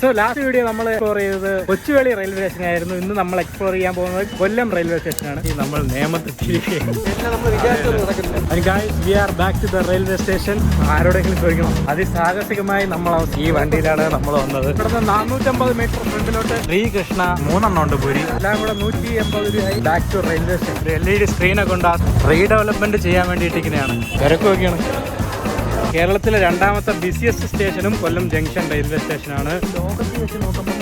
So last video നമ്മൾ explore ചെയ്തത് Kochuveli railway station ആയിരുന്നു. ഇന്ന് നമ്മൾ എക്സ്പ്ലോർ ചെയ്യാൻ പോകുന്നത് കൊല്ലം റെയിൽവേ സ്റ്റേഷനാണ്. ഈ നമ്മൾ നേമത്തെത്തിയിരിക്കുകയാണ്. We are back to the railway station. ആരോടെങ്കിലും ചോദിക്കണം, അതിസാഹസികമായി നമ്മൾ ഈ വണ്ടിയിലാണ് നമ്മൾ വന്നത്. ഇവിടുന്ന് 450 മീറ്റർ ഫ്രണ്ടിലോട്ട് ശ്രീകൃഷ്ണ 3 ഉണ്ട് പൂരി. എല്ലാം കൂടെ 180 രൂപയായി. Back to railway station. LED സ്ക്രീനൊക്കെ ഉണ്ട്. റീഡെവലപ്മെന്റ് ചെയ്യാൻ വേണ്ടിയിട്ടിരിക്കുന്നതാണ്. തിരക്കൊക്കെയാണ്. കേരളത്തിലെ രണ്ടാമത്തെ ബിസിയസ്റ്റ് സ്റ്റേഷനും കൊല്ലം ജംഗ്ഷൻ റെയിൽവേ സ്റ്റേഷനാണ്. ലോകത്തിൽ വെച്ച് നോക്കുമ്പോൾ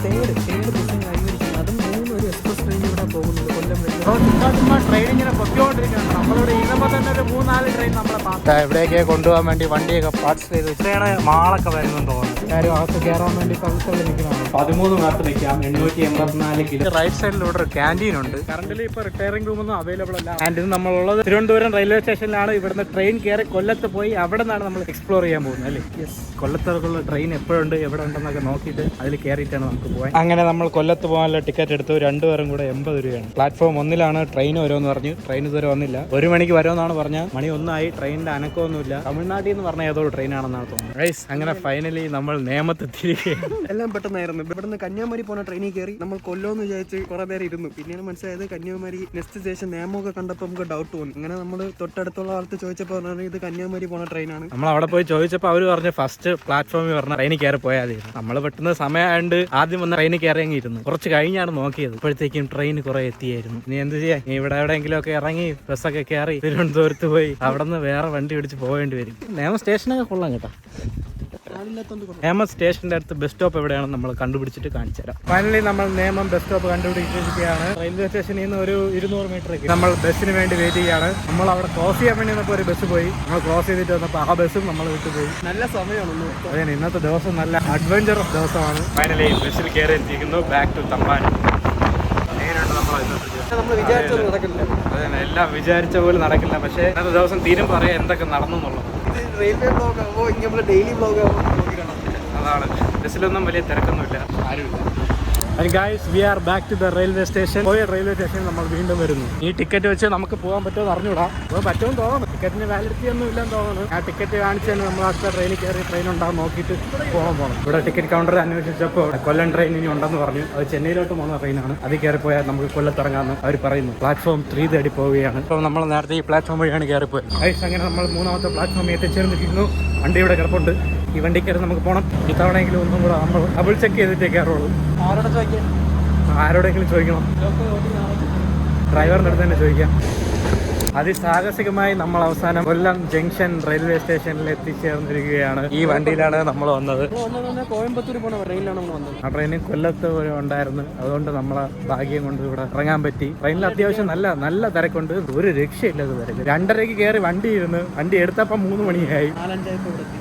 തേർഡ് ബുക്കിംഗ് കൈവരിക്കുന്നത്. അതും 3 എക്സ്പ്രസ് ട്രെയിൻ ഇവിടെ പോകുന്നത് കൊല്ലം ചുമ്മാ ട്രെയിൻ ഇങ്ങനെ പൊക്കിക്കൊണ്ടിരിക്കുകയാണ്. നമ്മളോട് ഇരുന്നപ്പോൾ തന്നെ ഒരു 3-4 ട്രെയിൻ നമ്മളെ എവിടെയൊക്കെ കൊണ്ടുപോകാൻ വേണ്ടി വണ്ടിയൊക്കെ പാർട്സ് ചെയ്ത് വെച്ചാണ്. മാളൊക്കെ വരുന്നെന്ന് തോന്നുന്നു. എല്ലാവരും അകത്ത് കയറാൻ വേണ്ടി കൗൺസിൽ നിൽക്കുന്നതാണ്. 13 പേർക്ക് നിൽക്കാം. 884 കിലോ. റൈറ്റ് സൈഡിലൂടെ ഒരു ക്യാൻറ്റീൻ ഉണ്ട്. കറണ്ടിൽ ഇപ്പോൾ റിട്ടയറിംഗ് റൂമൊന്നും അവൈലബിൾ അല്ല. ആൻഡ് ഇത് നമ്മളുള്ളത് തിരുവനന്തപുരം റെയിൽവേ സ്റ്റേഷനിലാണ്. ഇവിടുന്ന് ട്രെയിൻ കയറി കൊല്ലത്ത് പോയി അവിടെ നിന്നാണ് നമ്മൾ എക്സ്പ്ലോർ ചെയ്യാൻ പോകുന്നത് അല്ലേ. കൊല്ലത്തേക്കുള്ള ട്രെയിൻ എപ്പോഴുണ്ട് എവിടെ ഉണ്ടെന്നൊക്കെ നോക്കിയിട്ട് അതിൽ കയറിയിട്ടാണ് നമുക്ക് പോകാൻ. അങ്ങനെ നമ്മൾ കൊല്ലത്ത് പോകാനുള്ള ടിക്കറ്റ് എടുത്തു. 2 പേരും കൂടെ 80 രൂപയാണ്. പ്ലാറ്റ്ഫോം 1 ട്രെയിൻ വരുമെന്ന് പറഞ്ഞു. ട്രെയിൻ ഇതുവരെ വന്നില്ല. 1 മണിക്ക് വരുമെന്നാണ് പറഞ്ഞത്. മണി 1 ആയി. ട്രെയിനിന്റെ അനക്കമൊന്നുമില്ല. തമിഴ്നാട്ടിൽ നിന്ന് പറഞ്ഞ ഏതോ ട്രെയിനാണെന്നാണ് തോന്നുന്നത്. ഗൈസ്, അങ്ങനെ ഫൈനലി നമ്മൾ നേമത്തെത്തിയിരിക്കുകയാണ്. എല്ലാം പെട്ടെന്നായിരുന്നു. ഇവിടുന്ന് കന്യാകുമാരി പോകുന്ന ട്രെയിനിൽ കയറി നമ്മൾ കൊല്ലമെന്ന് വിചാരിച്ച് കുറെ പേര് ഇരുന്നു. പിന്നെയാണ് മനസ്സിലായത് കന്യാകുമാരി നെക്സ്റ്റ് സ്റ്റേഷൻ നേമൊക്കെ കണ്ടപ്പോൾ നമുക്ക് ഡൗട്ട് തോന്നി. അങ്ങനെ നമ്മൾ തൊട്ടടുത്തുള്ള ആൾക്ക് ചോദിച്ചപ്പോൾ പറഞ്ഞാൽ ഇത് കന്യാകുമാരി പോകുന്ന ട്രെയിനാണ്. നമ്മൾ അവിടെ പോയി ചോദിച്ചപ്പോൾ അവർ പറഞ്ഞു ഫസ്റ്റ് പ്ലാറ്റ്ഫോമിൽ പറഞ്ഞ ട്രെയിനിൽ കയറി പോയാൽ മതി. നമ്മൾ പെട്ടെന്ന് സമയമായതുകൊണ്ട് ആദ്യം വന്ന ട്രെയിനിൽ കയറി അങ്ങ് ഇരുന്നു. കുറച്ച് കഴിഞ്ഞാണ് നോക്കിയത്. ഇപ്പോഴത്തേക്കും ട്രെയിൻ കുറെ എത്തിയായിരുന്നു. നീ എന്ത് ചെയ്യാൻ, ഇവിടെ എവിടെയെങ്കിലും ഒക്കെ ഇറങ്ങി ബസ്സൊക്കെ കയറി തിരുവനന്തപുരത്ത് പോയി അവിടെ നിന്ന് വേറെ വണ്ടി പിടിച്ച് പോകേണ്ടി വരും. നേമ സ്റ്റേഷനൊക്കെ കൊള്ളാം കേട്ടോ. നേമം സ്റ്റേഷന്റെ അടുത്ത് ബസ് സ്റ്റോപ്പ് എവിടെയാണെന്ന് നമ്മൾ കണ്ടുപിടിച്ചിട്ട് കാണിച്ചു തരാം. ഫൈനലി നമ്മൾ നേമം ബസ് സ്റ്റോപ്പ് കണ്ടുപിടിച്ചിരിക്കുകയാണ്. റെയിൽവേ സ്റ്റേഷനിൽ നിന്ന് ഒരു 200 മീറ്റർ നമ്മൾ ബസ്സിന് വേണ്ടി വെയിറ്റ് ചെയ്യാണ്. നമ്മൾ അവിടെ ക്രോസ് ചെയ്യാൻ വേണ്ടി വന്നപ്പോൾ ഒരു ബസ് പോയി. നമ്മൾ ക്രോസ് ചെയ്തിട്ട് വന്നപ്പോൾ ആ ബസ്സും നമ്മൾ വിട്ടുപോയി. നല്ല സമയമാണ്. അതെ, ഇന്നത്തെ ദിവസം നല്ല അഡ്വഞ്ചറസ് ദിവസമാണ്. ഫൈനലി ബസ്സിൽ കയറി എത്തിയിരിക്കുന്നു. Back to Thampanoor. എല്ലാം വിചാരിച്ച പോലെ നടക്കില്ല. പക്ഷേ ഇന്നത്തെ ദിവസം തീരും പറയാം എന്തൊക്കെ നടന്നു എന്നുള്ളത്. റെയിൽവേ ബ്ലോഗ് ആകുമ്പോൾ നമ്മൾ ഡെയിലി ബ്ലോഗ് ആകുമ്പോൾ അതാണ്. ബസ്സിലൊന്നും വലിയ തിരക്കൊന്നുമില്ല, ആരുമില്ല. Guys, we are back to the railway station. പോയ റെയിൽവേ സ്റ്റേഷനിൽ നമ്മൾ വീണ്ടും വരുന്നു. ഈ ടിക്കറ്റ് വെച്ച് നമുക്ക് പോകാൻ പറ്റുമോ അറിഞ്ഞൂടാ. അപ്പോൾ പറ്റുമെന്ന് തോന്നുന്നു. ടിക്കറ്റിന് വാലിഡിറ്റി ഒന്നും ഇല്ലെന്ന് തോന്നുന്നു. ആ ടിക്കറ്റ് കാണിച്ച് തന്നെ നമ്മൾ അടുത്ത ട്രെയിനിൽ കയറി ട്രെയിൻ ഉണ്ടാകും നോക്കിയിട്ട് പോകണം. ഇവിടെ ടിക്കറ്റ് കൗണ്ടർ അന്വേഷിച്ചപ്പോൾ കൊല്ലം ട്രെയിൻ ഇനി ഉണ്ടെന്ന് പറഞ്ഞു. അത് ചെന്നൈയിലോട്ട് പോകുന്ന ട്രെയിനാണ്. അതിൽ കയറി പോയാൽ നമുക്ക് കൊല്ലത്തിറങ്ങാമെന്ന് അവർ പറയുന്നു. പ്ലാറ്റ്ഫോം 3 തേടി പോവുകയാണ്. അപ്പോൾ നമ്മൾ നേരത്തെ ഈ പ്ലാറ്റ്ഫോം വഴിയാണ് കയറിപ്പോയത്. ഗൈസ്, അങ്ങനെ നമ്മൾ 3ാമത്തെ പ്ലാറ്റ്ഫോമിൽ എത്തിച്ചേർന്നിരിക്കുന്നു. വണ്ടി ഇവിടെ കിടപ്പുണ്ട്. ഈ വണ്ടി കയറി നമുക്ക് പോകണം. ഇത്തവണയെങ്കിലും ഒന്നും കൂടെ നമ്മൾ ഡബിൾ ചെക്ക് ചെയ്തിട്ടേ കയറുള്ളൂ. ആരോടെങ്കിലും ചോദിക്കണം. ഡ്രൈവറിൻ്റെ അടുത്ത് തന്നെ ചോദിക്കാം. അതിസാഹസികമായി നമ്മൾ അവസാനം കൊല്ലം ജംഗ്ഷൻ റെയിൽവേ സ്റ്റേഷനിൽ എത്തിച്ചേർന്നിരിക്കുകയാണ്. ഈ വണ്ടിയിലാണ് നമ്മൾ വന്നത്. കോയമ്പത്തൂർ പോണ ട്രെയിനിലാണ് നമ്മൾ വന്നത്. ആ ട്രെയിനിൽ കൊല്ലത്ത് ഉണ്ടായിരുന്നു. അതുകൊണ്ട് നമ്മളെ ഭാഗ്യം കൊണ്ട് ഇവിടെ ഇറങ്ങാൻ പറ്റി. ട്രെയിനിൽ അത്യാവശ്യം നല്ല തിരക്കുണ്ട്. ഒരു രക്ഷയില്ലാത്ത തിരക്ക്. 2:30 കയറി വണ്ടി ഇരുന്ന് വണ്ടി എടുത്തപ്പോൾ 3 മണിയായി.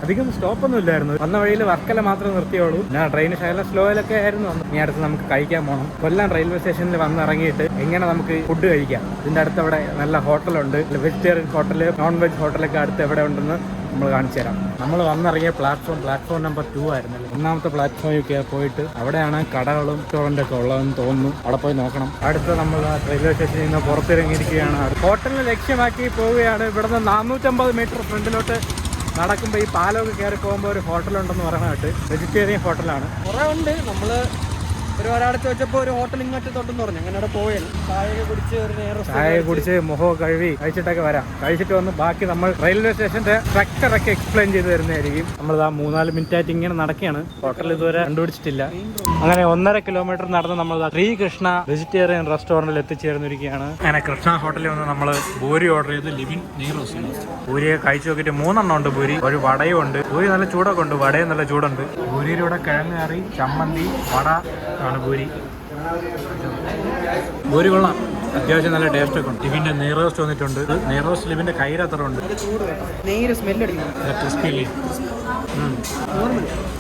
അധികം സ്റ്റോപ്പൊന്നും ഇല്ലായിരുന്നു. വന്ന വഴിയിൽ വർക്കല മാത്രമേ നിർത്തിയുള്ളൂ. ഞാൻ ട്രെയിൻ ശകലം സ്ലോയിലൊക്കെ ആയിരുന്നു വന്നത്. ഇനി അടുത്ത് നമുക്ക് കഴിക്കാൻ പോകണം. കൊല്ലം റെയിൽവേ സ്റ്റേഷനിൽ വന്നിറങ്ങിയിട്ട് എങ്ങനെ നമുക്ക് ഫുഡ് കഴിക്കാം. ഇതിൻ്റെ അടുത്ത് അവിടെ നല്ല ഹോട്ടലുണ്ട്. വെജിറ്റേറിയൻ ഹോട്ടല്, നോൺ വെജ് ഹോട്ടലൊക്കെ അടുത്ത് എവിടെ ഉണ്ടെന്ന് നമ്മൾ കാണിച്ചു തരാം. നമ്മൾ വന്നിറങ്ങിയ പ്ലാറ്റ്ഫോം നമ്പർ 2 ആയിരുന്നു. 1ാമത്തെ പ്ലാറ്റ്ഫോമിൽ പോയിട്ട് അവിടെയാണ് കടകളും റെസ്റ്റോറൻ്റൊക്കെ ഉള്ളതെന്ന് തോന്നുന്നു. അവിടെ പോയി നോക്കണം. അടുത്ത് നമ്മൾ റെയിൽവേ സ്റ്റേഷനിൽ നിന്ന് പുറത്തിറങ്ങിയിരിക്കുകയാണ്. ഹോട്ടലിനെ ലക്ഷ്യമാക്കി പോവുകയാണ്. ഇവിടുന്ന് 450 മീറ്റർ ഫ്രണ്ടിലോട്ട് നടക്കുമ്പോൾ ഈ പാലമൊക്കെ കയറി പോകുമ്പോൾ ഒരു ഹോട്ടലുണ്ടെന്ന് പറയാനായിട്ട്. വെജിറ്റേറിയൻ ഹോട്ടലാണ്. കുറേ ഉണ്ട്. നമ്മൾ ഒരാളടുത്ത് വെച്ചപ്പോൾ ഒരു ഹോട്ടൽ ഇങ്ങോട്ട് തൊട്ടെന്ന് പറഞ്ഞു. അങ്ങനെ അവിടെ പോയാൽ ചായ കുടിച്ച് മുഖമൊക്കെ കഴുകി കഴിച്ചിട്ടൊക്കെ വരാം. കഴിച്ചിട്ട് വന്ന് ബാക്കി നമ്മൾ റെയിൽവേ സ്റ്റേഷന്റെ സ്ട്രക്ചറൊക്കെ എക്സ്പ്ലെയിൻ ചെയ്ത് തരുന്നതായിരിക്കും. നമ്മളിതാ 3-4 മിനിറ്റായിട്ട് ഇങ്ങനെ നടക്കുകയാണ്. ഹോട്ടൽ ഇതുവരെ കണ്ടുപിടിച്ചിട്ടില്ല. അങ്ങനെ 1.5 കിലോമീറ്റർ നടന്ന് നമ്മൾ ശ്രീകൃഷ്ണ വെജിറ്റേറിയൻ റെസ്റ്റോറൻറ്റിൽ എത്തിച്ചേർന്നിരിക്കുകയാണ്. അങ്ങനെ കൃഷ്ണ ഹോട്ടലിൽ വന്ന് നമ്മൾ പൂരി ഓർഡർ ചെയ്ത് ലിവിങ് നെയ്റോസ്റ്റ്. പൂരിയെ കഴിച്ചു നോക്കിയിട്ട് 3 ഉണ്ട് പൂരി. ഒരു വടയും ഉണ്ട്. പൂരി നല്ല ചൂടൊക്കെ ഉണ്ട്, വടയും നല്ല ചൂടുണ്ട്. പൂരിയിലൂടെ കിഴങ്ങ് കറി, ചമ്മന്തി, വട ആണ് പൂരി. പൂരി കൊള്ളാം, അത്യാവശ്യം നല്ല ടേസ്റ്റ് ഒക്കെ ഉണ്ട്. ലിവിന്റെ നെയ്റോസ്റ്റ് വന്നിട്ടുണ്ട്. നെയ്റോസ്റ്റ് ലിവിന്റെ കയ്യിൽ അത്ര ഉണ്ട്.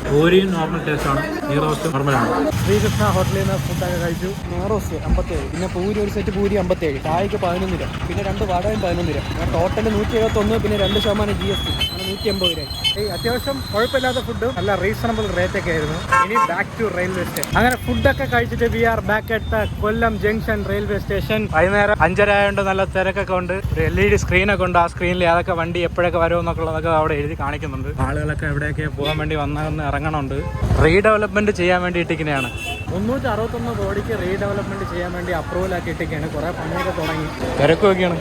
പൂരിയും നോർമൽ ടേസ്റ്റ് ആണ്, നെയ്റോസ്റ്റ് നോർമലാണ്. ശ്രീകൃഷ്ണ ഹോട്ടലിൽ നിന്ന് ഫുഡൊക്കെ കഴിച്ചു. നെയ്റോസ്റ്റ് 57, പിന്നെ പൂരി ഒരു സെറ്റ് പൂരി 57, ചായക്ക് 11 രൂപ, പിന്നെ 2 വടയും 11 രൂപ. ടോട്ടൽ 171, പിന്നെ 2% GST, 180 രൂപ. അത്യാവശ്യം കുഴപ്പമില്ലാത്ത ഫുഡ്, നല്ല റീസണബിൾ റേറ്റ് ഒക്കെ ആയിരുന്നു. ഇനി ബാക്ക് ടു റെയിൽവേ സ്റ്റേഷൻ. അങ്ങനെ ഫുഡൊക്കെ കഴിച്ചിട്ട് we are back at Kollam junction railway station. വൈകുന്നേരം 5:30 ആയതുകൊണ്ട് നല്ല തിരക്കൊക്കെ ഉണ്ട്. ഒരു LED സ്ക്രീനൊക്കെ ഉണ്ട്. ആ സ്ക്രീനിൽ ഏതൊക്കെ വണ്ടി എപ്പോഴൊക്കെ വരുമെന്നൊക്കെ ഉള്ളതൊക്കെ അവിടെ എഴുതി കാണിക്കുന്നുണ്ട്. ആളുകളൊക്കെ എവിടെയൊക്കെ പോകാൻ വേണ്ടി വന്നതെന്ന് ഇറങ്ങണുണ്ട്. റീഡെവലപ്മെന്റ് ചെയ്യാൻ വേണ്ടി ഇട്ടിരിക്കുന്നതാണ്. 361 കോടിക്ക് റീഡെവലപ്മെന്റ് ചെയ്യാൻ വേണ്ടി അപ്രൂവൽ ആക്കി ഇട്ടിരിക്കുകയാണ്. കുറെ പണിയൊക്കെ തുടങ്ങി. തിരക്കൊക്കെയാണ്.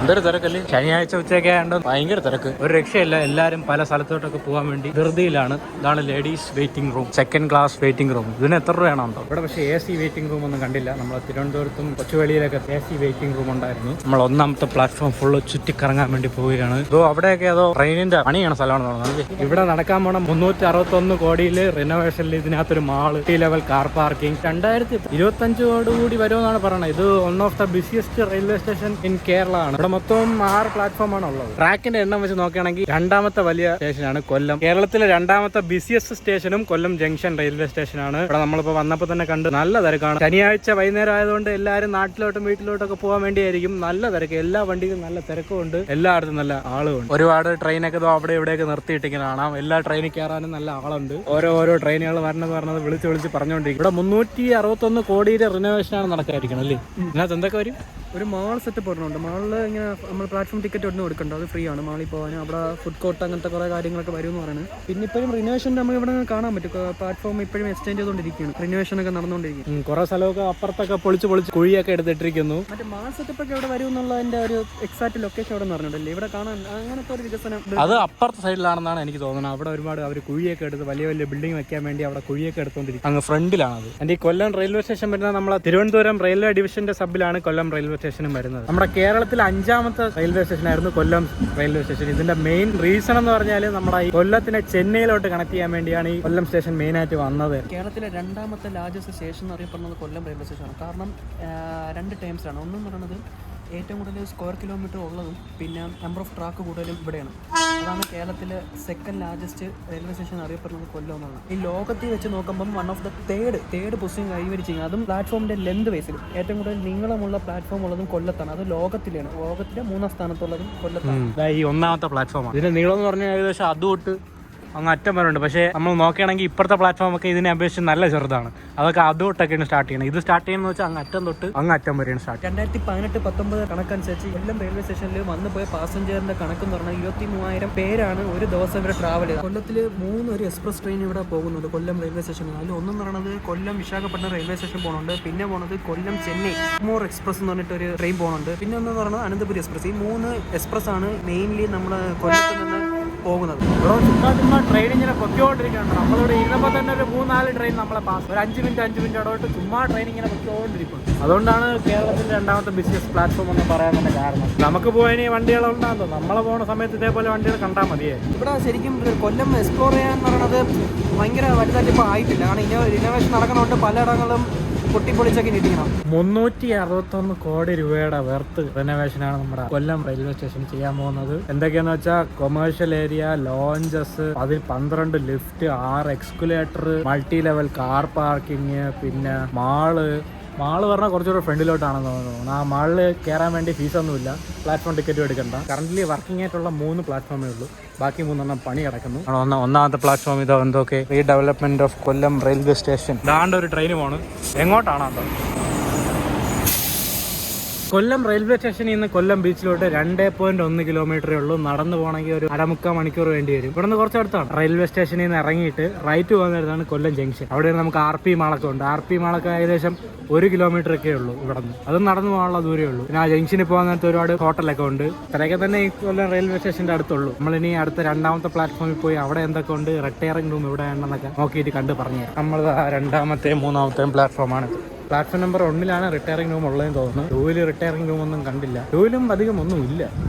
എന്തൊരു തിരക്കല്ലേ. ശനിയാഴ്ച ഉച്ചയൊക്കെ ആയതുകൊണ്ട് ഭയങ്കര തിരക്ക്. ഒരു രക്ഷയില്ല. എല്ലാവരും പല സ്ഥലത്തോട്ടൊക്കെ പോകാൻ വേണ്ടി ധൃതിയിലാണ്. ഇതാണ് ladies waiting room, second class waiting room. ഇതിന് എത്ര രൂപയാണോ? ഇവിടെ പക്ഷേ AC വെയിറ്റിംഗ് റൂം ഒന്നും കണ്ടില്ല. നമ്മൾ തിരുവനന്തപുരത്തും കൊച്ചുവേളിയിലൊക്കെ AC വെയിറ്റിംഗ് റൂം ഉണ്ടായിരുന്നു. നമ്മൾ ഒന്നാമത്തെ പ്ലാറ്റ്ഫോം ഫുള്ള് ചുറ്റിക്കറങ്ങാൻ വേണ്ടി പോവുകയാണ്. അവിടെയൊക്കെ ഏതോ ട്രെയിനിന്റെ പണിയാണ് സ്ഥലമാണ് തോന്നുന്നത്. ഇവിടെ നടക്കാൻ പോണം 361 കോടിയിൽ റിനോവേഷനിൽ ഇതിനകത്തൊരു മാള്, ലെവൽ കാർ പാർക്കിംഗ്. 2025 വരുമെന്നാണ് പറയുന്നത്. ഇത് one of the busiest railway station in Kerala ആണ്. ഇവിടെ മൊത്തം 6 പ്ലാറ്റ്ഫോമാണ് ഉള്ളത്. ട്രാക്കിന്റെ എണ്ണം വെച്ച് നോക്കുകയാണെങ്കിൽ രണ്ടാമത്തെ വലിയ സ്റ്റേഷനാണ് കൊല്ലം. കേരളത്തിലെ രണ്ടാമത്തെ ബിസിയസ്റ്റ് സ്റ്റേഷനും കൊല്ലം ജംഗ്ഷൻ റെയിൽവേ സ്റ്റേഷനാണ്. ഇവിടെ നമ്മളിപ്പോൾ വന്നപ്പോൾ തന്നെ കണ്ട് നല്ല തിരക്കാണ്. ശനിയാഴ്ച വൈകുന്നേരം ആയതുകൊണ്ട് എല്ലാവരും നാട്ടിലോട്ടും വീട്ടിലോട്ടൊക്കെ പോകാൻ വേണ്ടിയായിരിക്കും. നല്ല തിരക്ക്. എല്ലാ വണ്ടിയിലും നല്ല തിരക്കുമുണ്ട്. എല്ലായിടത്തും നല്ല ആളുമുണ്ട്. ഒരുപാട് ട്രെയിനൊക്കെ അവിടെ ഇവിടെയൊക്കെ നിർത്തിയിട്ടിങ്ങനെ കാണാം. എല്ലാ ട്രെയിനിൽ കയറാനും നല്ല ആളുണ്ട്. ഓരോ ട്രെയിനുകൾ പറഞ്ഞത് വിളിച്ച് പറഞ്ഞുകൊണ്ടിരിക്കും. ഇവിടെ 361 കോടിയുടെ റിനോവേഷനാണ് നടക്കാതിരിക്കണം അല്ലേ? ഇതിനകത്ത് എന്തൊക്കെ വരും? ഒരു മാൾ സെറ്റപ്പ് പറഞ്ഞുണ്ട്. മാളിൽ ഇങ്ങനെ നമ്മൾ പ്ലാറ്റ്ഫോം ടിക്കറ്റ് ഒന്നും കൊടുക്കണ്ട, അത് ഫ്രീ ആണ്. മാളിൽ പോകാനും അവിടെ ഫുഡ് കോർട്ട് അങ്ങനത്തെ കുറേ കാര്യങ്ങളൊക്കെ വരും എന്ന് പറയുന്നത്. പിന്നെ ഇപ്പോഴും റിനോവേഷൻ നമുക്ക് ഇവിടെ കാണാൻ പറ്റും. പ്ലാറ്റ്ഫോം ഇപ്പോഴും എക്സ്റ്റെൻഡ് ചെയ്തുകൊണ്ടിരിക്കുകയാണ്. റിനോവേഷൻ ഒക്കെ നടന്നുകൊണ്ടിരിക്കും. കുറേ സ്ഥലമൊക്കെ അപ്പുറത്തൊക്കെ പൊളിച്ച് കുഴിയൊക്കെ എടുത്തിട്ടിരിക്കുന്നു. മറ്റേ മാൾ സെറ്റപ്പ് ഒക്കെ എവിടെ വരും എന്നുള്ളതിന്റെ ഒരു എക്സാക്ട് ലൊക്കേഷൻ അവിടെ പറഞ്ഞിട്ടുണ്ടല്ലേ? ഇവിടെ കാണാൻ അങ്ങനത്തെ ഒരു വികസനം അത് അപ്പുറത്തെ സൈഡിലാണെന്നാണ് എനിക്ക് തോന്നുന്നത്. അവിടെ ഒരുപാട് അവർ കുഴിയൊക്കെ എടുത്ത് വലിയ ബിൽഡിംഗ് വെക്കാൻ വേണ്ടി അവിടെ കുഴിയൊക്കെ എടുത്തുകൊണ്ടിരിക്കും. അങ്ങ് ഫ്രണ്ടിലാണത്. എൻ്റെ ഈ കൊല്ലം റെയിൽവേ സ്റ്റേഷൻ വരുന്നത് നമ്മളെ തിരുവനന്തപുരം റെയിൽവേ ഡിവിഷന്റെ സബിലാണ് കൊല്ലം റെയിൽവേ സ്റ്റേഷനും വരുന്നത്. നമ്മുടെ കേരളത്തിലെ 5ാമത്തെ റെയിൽവേ സ്റ്റേഷൻ ആയിരുന്നു കൊല്ലം റെയിൽവേ സ്റ്റേഷൻ. ഇതിന്റെ മെയിൻ റീസൺ എന്ന് പറഞ്ഞാൽ നമ്മുടെ ഈ കൊല്ലത്തിനെ ചെന്നൈയിലോട്ട് കണക്ട് ചെയ്യാൻ വേണ്ടിയാണ് ഈ കൊല്ലം സ്റ്റേഷൻ മെയിൻ ആയിട്ട് വന്നത്. കേരളത്തിലെ 2ാമത്തെ ലാർജസ്റ്റ് സ്റ്റേഷൻ അറിയപ്പെടുന്നത് കൊല്ലം റെയിൽവേ സ്റ്റേഷനാണ്. കാരണം 2 ടേംസാണ്. ഒന്നെന്ന് പറയുന്നത് ഏറ്റവും കൂടുതൽ സ്ക്വയർ കിലോമീറ്റർ ഉള്ളതും പിന്നെ നമ്പർ ഓഫ് ട്രാക്ക് കൂടുതലും ഇവിടെയാണ്. അതാണ് കേരളത്തിലെ സെക്കൻഡ് ലാർജസ്റ്റ് റെയിൽവേ സ്റ്റേഷൻ അറിയപ്പെടുന്നത് കൊല്ലം എന്നാണ്. ഈ ലോകത്തിൽ വെച്ച് നോക്കുമ്പം one of the third position കൈവരിച്ചിരിക്കുന്നത്. അതും പ്ലാറ്റ്ഫോമിന്റെ ലെന്ത് ബേസിൽ ഏറ്റവും കൂടുതൽ നീളമുള്ള പ്ലാറ്റ്ഫോം ഉള്ളതും കൊല്ലത്താണ്. അത് ലോകത്തിലെ 3ാം സ്ഥാനത്തുള്ളതും കൊല്ലത്താണ്. ഈ 1ാമത്തെ പ്ലാറ്റ്ഫോമാണ്. ഇതിന്റെ നീളം എന്ന് പറഞ്ഞാൽ ഏകദേശം അതുതൊട്ട് അങ്ങ് അറ്റം വരെ ഉണ്ട്. പക്ഷേ നമ്മൾ നോക്കുകയാണെങ്കിൽ ഇപ്പുറത്തെ പ്ലാറ്റ്ഫോം ഒക്കെ ഇതിനെ അപേക്ഷിച്ച് നല്ല ചെറുതാണ്. അതൊക്കെ അതുതൊട്ടൊക്കെയാണ് സ്റ്റാർട്ട് ചെയ്യുന്നത്. ഇത് സ്റ്റാർട്ട് ചെയ്യുന്നത് വെച്ചാൽ അങ്ങ് അറ്റം തൊട്ട് അങ്ങ് അറ്റം വരെയാണ് സ്റ്റാർട്ട്. 2018-19 കണക്കനുസരിച്ച് കൊല്ലം റെയിൽവേ സ്റ്റേഷനിൽ വന്നു പോയ പാസഞ്ചറിന്റെ കണക്കെന്ന് പറഞ്ഞാൽ 23,000 പേരാണ് ഒരു ദിവസം ഇവരെ ട്രാവൽ ചെയ്തത്. കൊല്ലത്തിൽ 3 ഒരു എക്സ്പ്രസ് ട്രെയിൻ ഇവിടെ പോകുന്നുണ്ട് കൊല്ലം റെയിൽവേ സ്റ്റേഷനിൽ. അതിൽ ഒന്നെന്ന് പറയുന്നത് കൊല്ലം വിശാഖപട്ടണം റെയിൽവേ സ്റ്റേഷൻ പോകുന്നുണ്ട്. പിന്നെ പോകുന്നത് കൊല്ലം ചെന്നൈ മോർ എക്സ്പ്രസ് എന്ന് പറഞ്ഞിട്ട് ഒരു ട്രെയിൻ പോകുന്നുണ്ട്. പിന്നെ ഒന്ന് പറയുന്നത് അനന്തപുരി എക്സ്പ്രസ്. ഈ 3 എക്സ്പ്രസ് ആണ് മെയിൻലി നമ്മുടെ കൊല്ലത്ത് നിന്ന് പോകുന്നത്. ചുമ്മാ ട്രെയിൻ ഇങ്ങനെ പൊക്കിക്കൊണ്ടിരിക്കുകയാണ്. നമ്മളിവിടെ ഇരുന്നപ്പോൾ തന്നെ ഒരു 3-4 ട്രെയിൻ നമ്മളെ പാസ്. ഒരു 5 മിനിറ്റ് ഇടവിട്ട് ചുമ്മാ ട്രെയിൻ ഇങ്ങനെ പൊക്കിക്കൊണ്ടിരിക്കുന്നു. അതുകൊണ്ടാണ് കേരളത്തിന്റെ 2ാമത്തെ ബിസിനസ് പ്ലാറ്റ്ഫോം എന്ന് പറയാനുള്ള കാരണം. നമുക്ക് പോയാൽ വണ്ടികളുണ്ടാകും. നമ്മളെ പോകുന്ന സമയത്ത് ഇതേപോലെ വണ്ടികൾ കണ്ടാൽ മതിയേ. ഇവിടെ ശരിക്കും കൊല്ലം എക്സ്പ്ലോർ ചെയ്യാന്ന് പറയുന്നത് ഭയങ്കര വലുതായിട്ട് ഇപ്പോൾ ആയിട്ടില്ല. കാരണം റിനോവേഷൻ നടക്കണോണ്ട് പലയിടങ്ങളും പൊട്ടിപ്പൊളിച്ചൊക്കെ ഇരിക്കണം. 361 കോടി രൂപയുടെ വെർത്ത് റിനോവേഷനാണ് നമ്മുടെ കൊല്ലം റെയിൽവേ സ്റ്റേഷൻ ചെയ്യാൻ പോകുന്നത്. എന്തൊക്കെയാന്ന് വെച്ചാൽ കൊമേഴ്ഷ്യൽ ഏരിയ, ലോഞ്ചസ്, അതിൽ 12 lift, 6 escalator, multi level car parking, പിന്നെ മാള് പറഞ്ഞാൽ കുറച്ചുകൂടെ ഫ്രണ്ടിലോട്ടാണെന്ന് തോന്നുന്നു. ആ മാളിൽ കയറാൻ വേണ്ടി ഫീസൊന്നുമില്ല, പ്ലാറ്റ്ഫോം ടിക്കറ്റും എടുക്കണ്ട. കറന്റ് വർക്കിംഗ് ആയിട്ടുള്ള 3 പ്ലാറ്റ്ഫോമേ ഉള്ളൂ. ബാക്കി 3 പണി കിടക്കുന്നു. 1ാമത്തെ പ്ലാറ്റ്ഫോം ഇതോ എന്തൊക്കെ redevelopment of Kollam railway station. ഇതാണ്ട് ഒരു ട്രെയിൻ പോണ്. എങ്ങോട്ടാണോ അതോ? കൊല്ലം റെയിൽവേ സ്റ്റേഷനിൽ നിന്ന് കൊല്ലം ബീച്ചിലോട്ട് 2.1 കിലോമീറ്ററേ ഉള്ളൂ. നടന്നു പോകണമെങ്കിൽ ഒരു 1/4 മണിക്കൂർ വേണ്ടി വരും. ഇവിടെ നിന്ന് കുറച്ച് അടുത്താണ്. റെയിൽവേ സ്റ്റേഷനിൽ നിന്ന് ഇറങ്ങിയിട്ട് റൈറ്റ് പോകുന്നതാണ് കൊല്ലം ജംഗ്ഷൻ. അവിടെ നമുക്ക് RP മാളൊക്കെ ഉണ്ട്. RP മാളൊക്കെ ഏകദേശം 1 കിലോമീറ്റർ ഒക്കെ ഉള്ളൂ ഇവിടെ നിന്ന്. അതും നടന്നു പോകാനുള്ള ദൂരമേ ഉള്ളൂ. പിന്നെ ആ ജംഗ്ഷനിൽ പോകാൻ നേരത്തെ ഒരുപാട് ഹോട്ടലൊക്കെ ഉണ്ട്. ഇത്രയൊക്കെ തന്നെ ഈ കൊല്ലം റെയിൽവേ സ്റ്റേഷന്റെ അടുത്തുള്ളൂ. നമ്മളിനി അടുത്ത 2ാമത്തെ പ്ലാറ്റ്ഫോമിൽ പോയി അവിടെ എന്തൊക്കെ ഉണ്ട്, റിട്ടയറിംഗ് റൂം ഇവിടെ ഉണ്ടെന്നൊക്കെ നോക്കിയിട്ട് കണ്ട് പറഞ്ഞു. നമ്മൾ 2ാമത്തെയും 3ാമത്തെയും പ്ലാറ്റ്ഫോമാണ്. പ്ലാറ്റ്ഫോം നമ്പർ 1 റിട്ടയറിംഗ് റൂം ഉള്ളതെന്ന് തോന്നുന്നു. 2 റിട്ടയറിംഗ് റൂം ഒന്നും കണ്ടില്ല. 2 അധികം ഒന്നും ഇല്ല.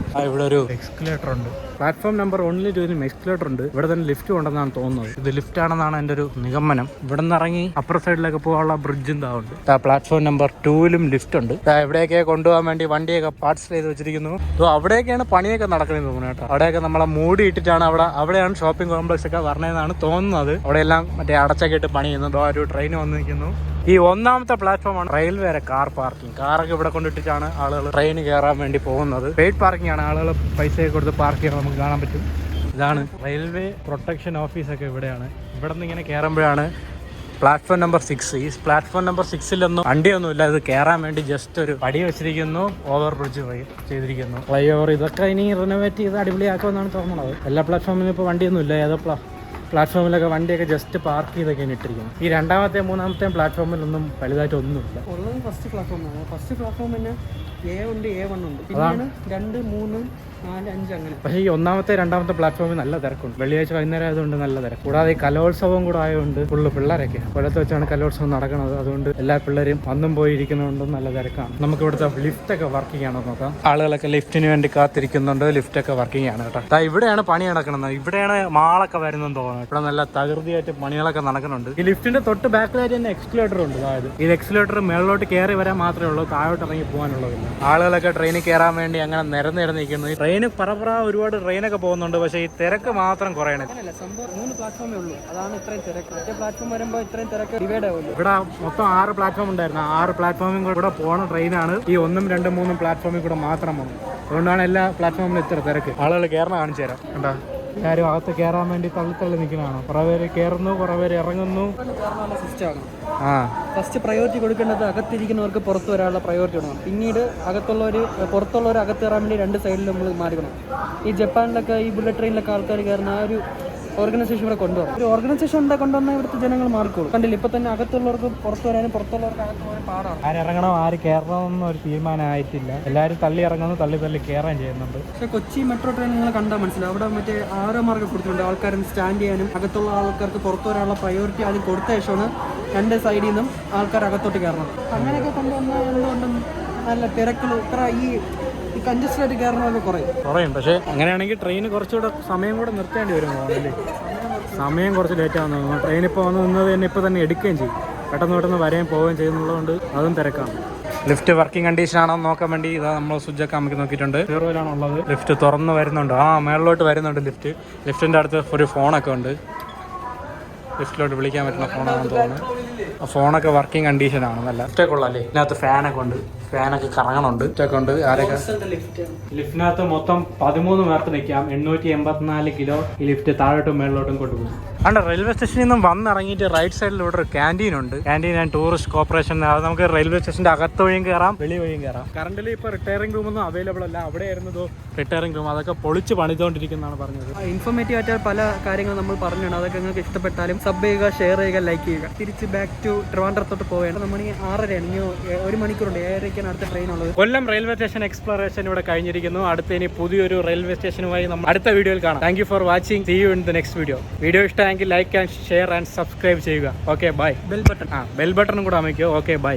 ഇവിടെ ഒരു എക്സ്കലേറ്റർ ഉണ്ട്. പ്ലാറ്റ്ഫോം നമ്പർ 1 2 എക്സ്കലേറ്റർ ഉണ്ട്. ഇവിടെ തന്നെ ലിഫ്റ്റ് ഉണ്ടെന്നാണ് തോന്നുന്നത്. ഇത് ലിഫ്റ്റ് ആണെന്നാണ് എൻ്റെ ഒരു നിഗമനം. ഇവിടെ നിന്ന് ഇറങ്ങി അപ്പുറ സൈഡിലൊക്കെ പോകാനുള്ള ബ്രിഡ്ജ് ഉണ്ടാവുണ്ട്. പ്ലാറ്റ്ഫോം നമ്പർ 2 ലിഫ്റ്റ് ഉണ്ട്. എവിടെയൊക്കെ കൊണ്ടുപോകാൻ വേണ്ടി വണ്ടിയൊക്കെ പാർട്സ് ചെയ്ത് വെച്ചിരിക്കുന്നു. അവിടെയൊക്കെയാണ് പണിയൊക്കെ നടക്കുന്നത് തോന്നുന്നു കേട്ടോ. അവിടെയൊക്കെ നമ്മളെ മൂടി ഇട്ടിട്ടാണ് അവിടെയാണ് ഷോപ്പിംഗ് കോംപ്ലക്സ് ഒക്കെ വരണതെന്നാണ് തോന്നുന്നത്. അവിടെയെല്ലാം മറ്റേ അടച്ചൊക്കെ ഇട്ട് പണി ചെയ്യുന്നു. ഒരു ട്രെയിൻ വന്ന് നിൽക്കുന്നു. ഈ 1ാമത്തെ പ്ലാറ്റ്ഫോമാണ് റെയിൽവേ കാർ പാർക്കിംഗ്. കാറൊക്കെ ഇവിടെ കൊണ്ടിട്ടിട്ടാണ് ആളുകൾ ട്രെയിൻ കയറാൻ വേണ്ടി പോകുന്നത്. പെയ്ഡ് പാർക്കിംഗ് ആണ്. ആളുകൾ പൈസയൊക്കെ കൊടുത്ത് പാർക്ക് ചെയ്യണം. നമുക്ക് കാണാൻ പറ്റും. ഇതാണ് റെയിൽവേ പ്രൊട്ടക്ഷൻ ഓഫീസൊക്കെ ഇവിടെയാണ്. ഇവിടെ നിന്ന് ഇങ്ങനെ കയറുമ്പോഴാണ് പ്ലാറ്റ്ഫോം നമ്പർ 6. ഈ പ്ലാറ്റ്ഫോം നമ്പർ 6-ലൊന്നും വണ്ടിയൊന്നുമില്ല. ഇത് കയറാൻ വേണ്ടി ജസ്റ്റ് ഒരു പടി വെച്ചിരിക്കുന്നു, ഓവർ ബ്രിഡ്ജ് ചെയ്തിരിക്കുന്നു, ഫ്ലൈ ഓവർ. ഇതൊക്കെ ഇനി റിനോവേറ്റ് ചെയ്ത് അടിപൊളിയാക്കുമെന്നാണ് തോന്നുന്നത്. എല്ലാ പ്ലാറ്റ്ഫോമിലും ഇപ്പോൾ വണ്ടിയൊന്നുമില്ല. ഏതോ പ്ലാറ്റ്ഫോമിലൊക്കെ വണ്ടിയൊക്കെ ജസ്റ്റ് പാർക്ക് ചെയ്തൊക്കെയാണ് ഇട്ടിരിക്കുന്നത്. ഈ രണ്ടാമത്തെ മൂന്നാമത്തെ പ്ലാറ്റ്ഫോമിലൊന്നും വലുതായിട്ടൊന്നുമില്ല. ഉള്ളത് ഫസ്റ്റ് പ്ലാറ്റ്ഫോമാണ്. ഫസ്റ്റ് പ്ലാറ്റ്ഫോം തന്നെ A ഉണ്ട്, A1 ഉണ്ട്, പിന്നെയാണ് 2, 3, 4, 5 അങ്ങനെ. പക്ഷേ ഈ ഒന്നാമത്തെ രണ്ടാമത്തെ പ്ലാറ്റ്ഫോമിൽ നല്ല തിരക്കുണ്ട്. വെള്ളിയാഴ്ച വൈകുന്നേരം ആയതുകൊണ്ട് നല്ല തിരക്ക്. കൂടാതെ ഈ കലോത്സവം കൂടെ ആയതുകൊണ്ട് ഫുള്ള് പിള്ളേരൊക്കെ കൊല്ലത്ത് വെച്ചാണ് കലോത്സവം നടക്കുന്നത്. അതുകൊണ്ട് എല്ലാ പിള്ളേരും വന്നും പോയി ഇരിക്കുന്നതുകൊണ്ടും നല്ല തിരക്കാണ്. നമുക്ക് ഇവിടുത്തെ ലിഫ്റ്റൊക്കെ വർക്കിംഗ് ആണോ നോക്കാം. ആളുകളൊക്കെ ലിഫ്റ്റിന് വേണ്ടി കാത്തിരിക്കുന്നുണ്ട്. ലിഫ്റ്റൊക്കെ വർക്കിംഗ് ആണ് കേട്ടോ. ഇവിടെയാണ് പണി നടക്കുന്നത്. ഇവിടെയാണ് മാളൊക്കെ വരുന്നതെന്ന് തോന്നുന്നു. ഇവിടെ നല്ല തകൃതിയായിട്ട് പണികളൊക്കെ നടക്കുന്നുണ്ട്. ഈ ലിഫ്റ്റിന്റെ തൊട്ട് ബാക്കിലായിട്ട് തന്നെ എക്സ്കലേറ്റർ ഉണ്ട്. അതായത് ഈ എക്സ്കലേറ്റർ മേളിലോട്ട് കയറി വരാൻ മാത്രമേ ഉള്ളൂ, താഴോട്ട് ഇറങ്ങി പോകാനുള്ളതില്ല. ആളുകളൊക്കെ ട്രെയിനിൽ കയറാൻ വേണ്ടി അങ്ങനെ നിരന്നിരിക്കുന്നു. ട്രെയിന് പറ ഒരുപാട് ട്രെയിനൊക്കെ പോകുന്നുണ്ട്. പക്ഷേ ഈ തിരക്ക് മാത്രം കുറയണം. സംഭവം 3 പ്ലാറ്റ്ഫോമേ ഉള്ളൂ, അതാണ് ഇത്രയും തിരക്ക്. മറ്റേ പ്ലാറ്റ്ഫോം വരുമ്പോൾ ഇത്രയും തിരക്ക് ഡിവൈഡ് ആവുമല്ലോ. ഇവിടെ മൊത്തം 6 പ്ലാറ്റ്ഫോം ഉണ്ടായിരുന്നു. 6 പ്ലാറ്റ്ഫോമിൽ കൂടെ പോകുന്ന ട്രെയിനാണ് ഈ 1, 2, 3 പ്ലാറ്റ്ഫോമിൽ കൂടെ മാത്രം പോകുന്നത്. അതുകൊണ്ടാണ് എല്ലാ പ്ലാറ്റ്ഫോമിലും ഇത്ര തിരക്ക്. ആളുകൾ കയറണം കാണിച്ചു തരാം. കണ്ടാ എല്ലാവരും അകത്ത് കയറാൻ വേണ്ടി തള്ളി നിൽക്കുന്നതാണ്. കുറേ പേര് കയറുന്നു, കുറേ പേര് ഇറങ്ങുന്നു. സിസ്റ്റമാണ്. ഫസ്റ്റ് പ്രയോറിറ്റി കൊടുക്കേണ്ടത് അകത്തിരിക്കുന്നവർക്ക് പുറത്ത് വരാനുള്ള പ്രയോറിറ്റി കൊടുക്കണം. പിന്നീട് പുറത്തുള്ളവർ അകത്ത് കയറാൻ വേണ്ടി 2 സൈഡിൽ നമ്മൾ മാറിക്കണം. ഈ ജപ്പാനിലൊക്കെ ഈ ബുള്ളറ്റ് ട്രെയിനിലൊക്കെ ആൾക്കാർ കയറുന്ന ആ ഒരു ഓർഗനൈസേഷൻ ഇവിടെ കൊണ്ടുവരണം. ഒരു ഓർഗനൈസേഷൻ കൊണ്ടുവന്നാൽ ഇവിടുത്തെ ജനങ്ങൾ മാറിക്കോളും. കണ്ടില്ല, ഇപ്പൊ തന്നെ അകത്തുള്ളവർക്ക് പുറത്ത് വരാനും പുറത്തുള്ളവർക്ക് അകത്ത് പോകാൻ പാടാണ്. ആരിറങ്ങണം ആര് കയറണമെന്ന് ഒരു തീരുമാനമായിട്ടില്ല. എല്ലാവരും തള്ളി ഇറങ്ങുന്നു, തള്ളി കയറാൻ ചെയ്യുന്നുണ്ട്. പക്ഷേ കൊച്ചി മെട്രോ ട്രെയിൻ നിങ്ങൾ കണ്ടാൽ മനസ്സിലാവും. അവിടെ മറ്റേ ആരോ മാർഗ്ഗം കൊടുത്തിട്ടുണ്ട്. ആൾക്കാരും സ്റ്റാൻഡ് ചെയ്യാനും അകത്തുള്ള ആൾക്കാർക്ക് പുറത്തു വരാനുള്ള പ്രയോറിറ്റി ആദ്യം കൊടുത്ത ശേഷമാണ് 2 സൈഡിൽ നിന്നും ആൾക്കാർ അകത്തോട്ട് കയറണം. അങ്ങനെയൊക്കെ കൊണ്ടുവന്നാൽ എന്തുകൊണ്ടും നല്ല തിരക്കുകൾ ഇത്ര ഈ കൺജസ്റ്റഡ് ആയിട്ട് കയറണമൊക്കെ കുറയും. പക്ഷേ അങ്ങനെയാണെങ്കിൽ ട്രെയിന് കുറച്ചുകൂടെ സമയം കൂടെ നിർത്തേണ്ടി വരും. അല്ലേ, സമയം കുറച്ച് ലേറ്റ് ആവുന്നു. ട്രെയിൻ ഇപ്പോൾ വന്ന് നിന്നത് തന്നെ ഇപ്പോൾ തന്നെ എടുക്കുകയും ചെയ്യും. പെട്ടെന്ന് വരെയും പോവുകയും ചെയ്യുന്നുള്ളതുകൊണ്ട് അതും തിരക്കാണ്. ലിഫ്റ്റ് വർക്കിംഗ് കണ്ടീഷൻ ആണോ നോക്കാൻ വേണ്ടി ഇതാ നമ്മൾ സ്വിച്ചൊക്കെ നമുക്ക് നോക്കിയിട്ടുണ്ട്. 0-ലാണുള്ളത്. ലിഫ്റ്റ് തുറന്ന് വരുന്നുണ്ട്. മേളിലോട്ട് വരുന്നുണ്ട് ലിഫ്റ്റ്. ലിഫ്റ്റിൻ്റെ അടുത്ത് ഒരു ഫോണൊക്കെ ഉണ്ട്. ലിഫ്റ്റിലോട്ട് വിളിക്കാൻ പറ്റുന്ന ഫോണാണെന്ന് തോന്നുന്നു. ആ ഫോണൊക്കെ വർക്കിംഗ് കണ്ടീഷനാണ്. നല്ല ലിഫ്റ്റൊക്കെ ഉള്ളല്ലേ. ഇതിനകത്ത് ഫാനൊക്കെ ഉണ്ട്. ഫാനൊക്കെ കറങ്ങണുണ്ട്. ലിഫ്റ്റൊക്കെ ഉണ്ട്. ആരൊക്കെ ലിഫ്റ്റിനകത്ത് മൊത്തം 13 പേർക്ക് നിൽക്കാം. 884 കിലോ ഈ ലിഫ്റ്റ് താഴോട്ടും മേളിലോട്ടും കൊണ്ടുപോകും. ആണ് റെയിൽവേ സ്റ്റേഷനിൽ നിന്നും വന്നിറങ്ങിയിട്ട് റൈറ്റ് സൈഡിൽ ഇവിടെ ഒരു ക്യാൻറ്റീൻ ഉണ്ട്. Canteen and tourist corporation. അത് നമുക്ക് റെയിൽവേ സ്റ്റേഷൻ്റെ അകത്ത് വഴിയും കയറാം, വെളി വഴിയും കയറാം. കറണ്ടിൽ ഇപ്പോൾ റിട്ടയറിംഗ് റൂമൊന്നും അവൈലബിൾ അല്ല. അവിടെ ആയിരുന്നതോ റിട്ടയറിംഗ് റൂം. അതൊക്കെ പൊളിച്ച് പണിതുകൊണ്ടിരിക്കുന്നതാണ് പറഞ്ഞത്. ഇൻഫോർമേറ്റീവ് ആയിട്ട് പല കാര്യങ്ങൾ നമ്മൾ പറഞ്ഞിട്ടുണ്ട്. അതൊക്കെ നിങ്ങൾക്ക് ഇഷ്ടപ്പെട്ടാലും സബ് ചെയ്യുക, ഷെയർ ചെയ്യുക, ലൈക്ക് ചെയ്യുക. തിരിച്ച് ബാക്ക് ടു ട്രിവാൻഡ്രത്തോട്ട് പോവേണ്ട. നമ്മൾ 6:30 ഇനി 1 മണിക്കൂറുണ്ട്. 7:30 അടുത്ത ട്രെയിൻ ഉള്ളത്. കൊല്ലം റെയിൽവേ സ്റ്റേഷൻ എക്സ്പ്ലോറേഷൻ ഇവിടെ കഴിഞ്ഞിരിക്കുന്നു. അടുത്ത ഇനി പുതിയൊരു റെയിൽവേ സ്റ്റേഷനുമായി നമ്മൾ അടുത്ത വീഡിയോയിൽ കാണാം. Thank you for watching. See you in the next video. Video ഇഷ്ടമെങ്കിൽ like and share and subscribe ചെയ്യുക. Okay bye. ബെൽ ബട്ടൺ കൂടെ അമയ്ക്കുക. Okay bye.